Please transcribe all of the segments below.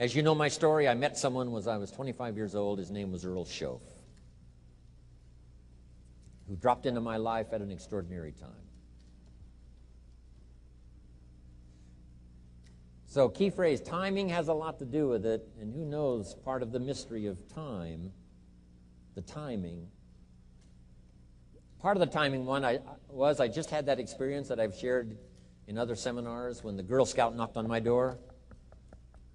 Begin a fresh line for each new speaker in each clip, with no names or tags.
As you know my story, I met someone when I was 25 years old. His name was Earl Schoaf, who dropped into my life at an extraordinary time. So key phrase, timing has a lot to do with it, and who knows part of the mystery of time, the timing. Part of the timing one I just had that experience that I've shared in other seminars when the Girl Scout knocked on my door.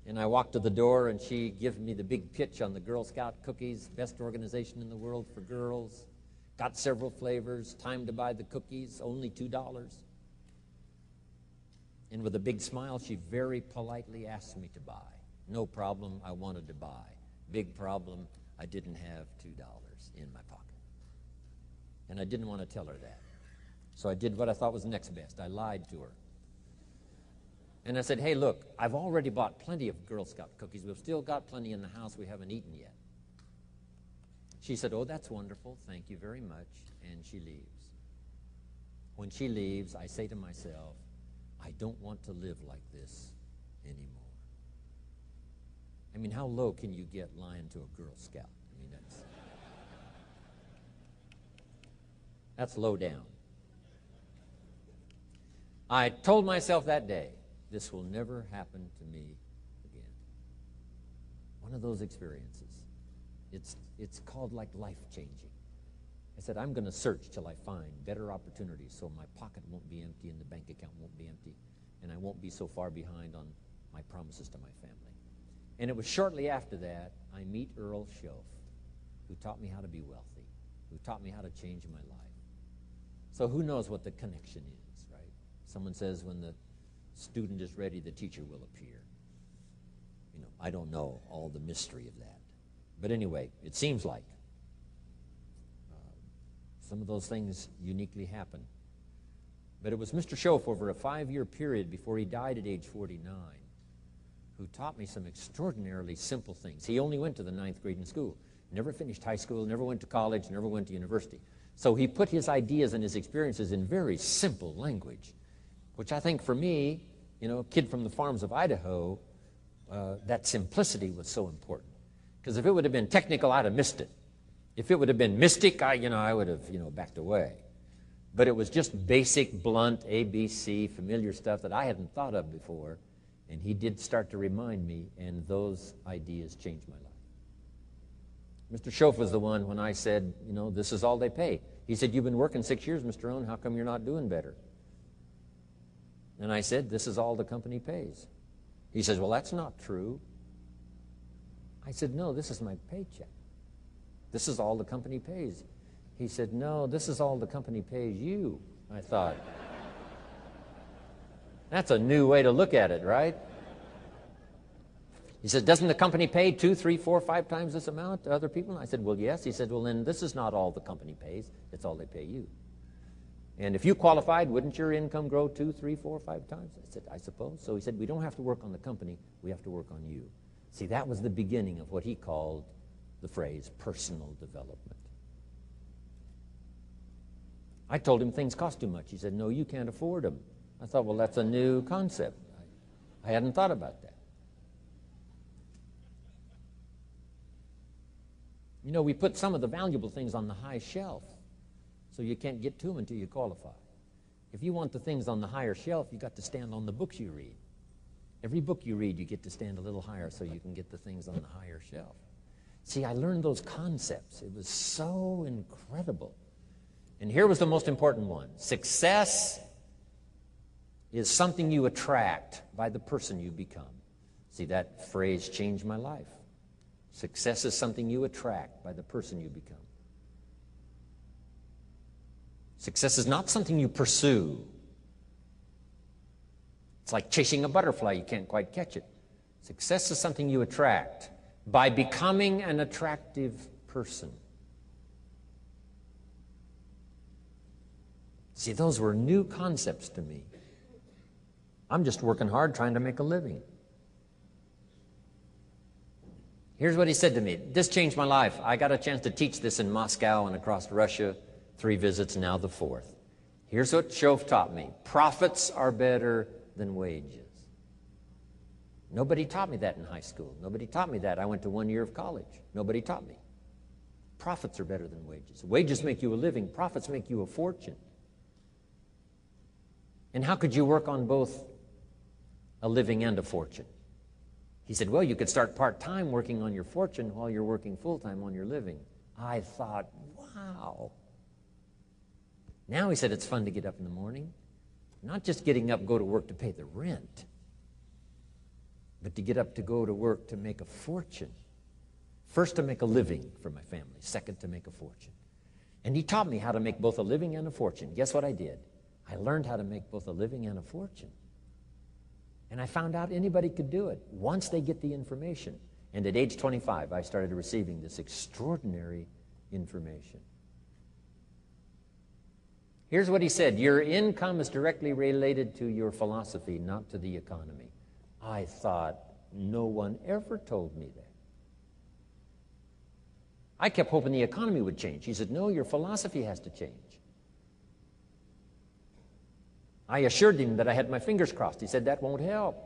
And I walked to the door, and she gave me the big pitch on the Girl Scout cookies, best organization in the world for girls. Got several flavors, time to buy the cookies, only $2. And with a big smile, she very politely asked me to buy. No problem, I wanted to buy. Big problem, I didn't have $2 in my pocket. And I didn't want to tell her that. So I did what I thought was next best. I lied to her. And I said, hey, look, I've already bought plenty of Girl Scout cookies. We've still got plenty in the house we haven't eaten yet. She said, oh, that's wonderful. Thank you very much. And she leaves. When she leaves, I say to myself, I don't want to live like this anymore. I mean, how low can you get lying to a Girl Scout? I mean, that's low down. I told myself that day, this will never happen to me again. One of those experiences. It's called like life-changing. I said, I'm going to search till I find better opportunities so my pocket won't be empty and the bank account won't be empty, and I won't be so far behind on my promises to my family. And it was shortly after that I meet Earl Schoaf, who taught me how to be wealthy, who taught me how to change my life. So who knows what the connection is, right? Someone says when the student is ready, the teacher will appear. You know, I don't know all the mystery of that. But anyway, it seems like some of those things uniquely happen. But it was Mr. Schoaf over a 5-year period before he died at age 49 who taught me some extraordinarily simple things. He only went to the 9th grade in school, never finished high school, never went to college, never went to university. So he put his ideas and his experiences in very simple language, which I think for me, you know, a kid from the farms of Idaho, that simplicity was so important. Because if it would have been technical, I'd have missed it. If it would have been mystic, I would have, backed away. But it was just basic, blunt, ABC, familiar stuff that I hadn't thought of before. And he did start to remind me, and those ideas changed my life. Mr. Schoaf was the one when I said, this is all they pay. He said, you've been working 6 years, Mr. Rohn, how come you're not doing better? And I said, this is all the company pays. He says, well, that's not true. I said, no, this is my paycheck. This is all the company pays. He said, no, this is all the company pays you. I thought, that's a new way to look at it, right? He said, doesn't the company pay 2, 3, 4, 5 times this amount to other people? And I said, well, yes. He said, well, then this is not all the company pays. It's all they pay you. And if you qualified, wouldn't your income grow 2, 3, 4, 5 times? I said, I suppose. So he said, we don't have to work on the company. We have to work on you. See, that was the beginning of what he called the phrase personal development. I told him things cost too much. He said, no, you can't afford them. I thought, well, that's a new concept. I hadn't thought about that. We put some of the valuable things on the high shelf, so you can't get to them until you qualify. If you want the things on the higher shelf, you got to stand on the books you read. Every book you read, you get to stand a little higher so you can get the things on the higher shelf. See, I learned those concepts. It was so incredible. And here was the most important one. Success is something you attract by the person you become. See, that phrase changed my life. Success is something you attract by the person you become. Success is not something you pursue. It's like chasing a butterfly. You can't quite catch it. Success is something you attract by becoming an attractive person. See, those were new concepts to me. I'm just working hard trying to make a living. Here's what he said to me. This changed my life. I got a chance to teach this in Moscow and across Russia. 3 visits, now the 4th. Here's what Schoaf taught me. Profits are better than wages. Nobody taught me that in high school. Nobody taught me that. I went to 1 year of college. Nobody taught me. Profits are better than wages. Wages make you a living. Profits make you a fortune. And how could you work on both a living and a fortune? He said, well, you could start part-time working on your fortune while you're working full-time on your living. I thought, wow. Now he said it's fun to get up in the morning. Not just getting up, go to work to pay the rent, but to get up to go to work to make a fortune. First, to make a living for my family. Second, to make a fortune. And he taught me how to make both a living and a fortune. Guess what I did? I learned how to make both a living and a fortune. And I found out anybody could do it once they get the information. And at age 25, I started receiving this extraordinary information. Here's what he said: your income is directly related to your philosophy, not to the economy. I thought, no one ever told me that. I kept hoping the economy would change. He said, no, your philosophy has to change. I assured him that I had my fingers crossed. He said, that won't help.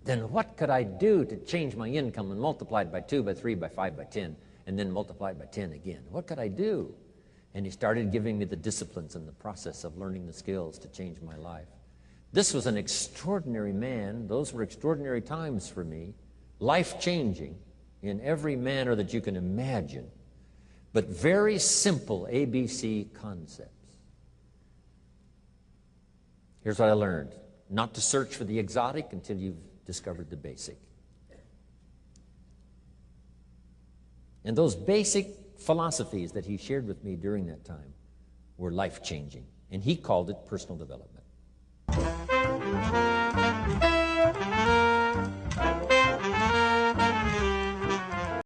Then what could I do to change my income and multiply it by 2, by 3, by 5, by 10, and then multiply it by 10 again? What could I do? And he started giving me the disciplines and the process of learning the skills to change my life. This was an extraordinary man. Those were extraordinary times for me, life-changing in every manner that you can imagine, but very simple ABC concepts. Here's what I learned: not to search for the exotic until you've discovered the basic. And those basic philosophies that he shared with me during that time were life-changing, and he called it personal development.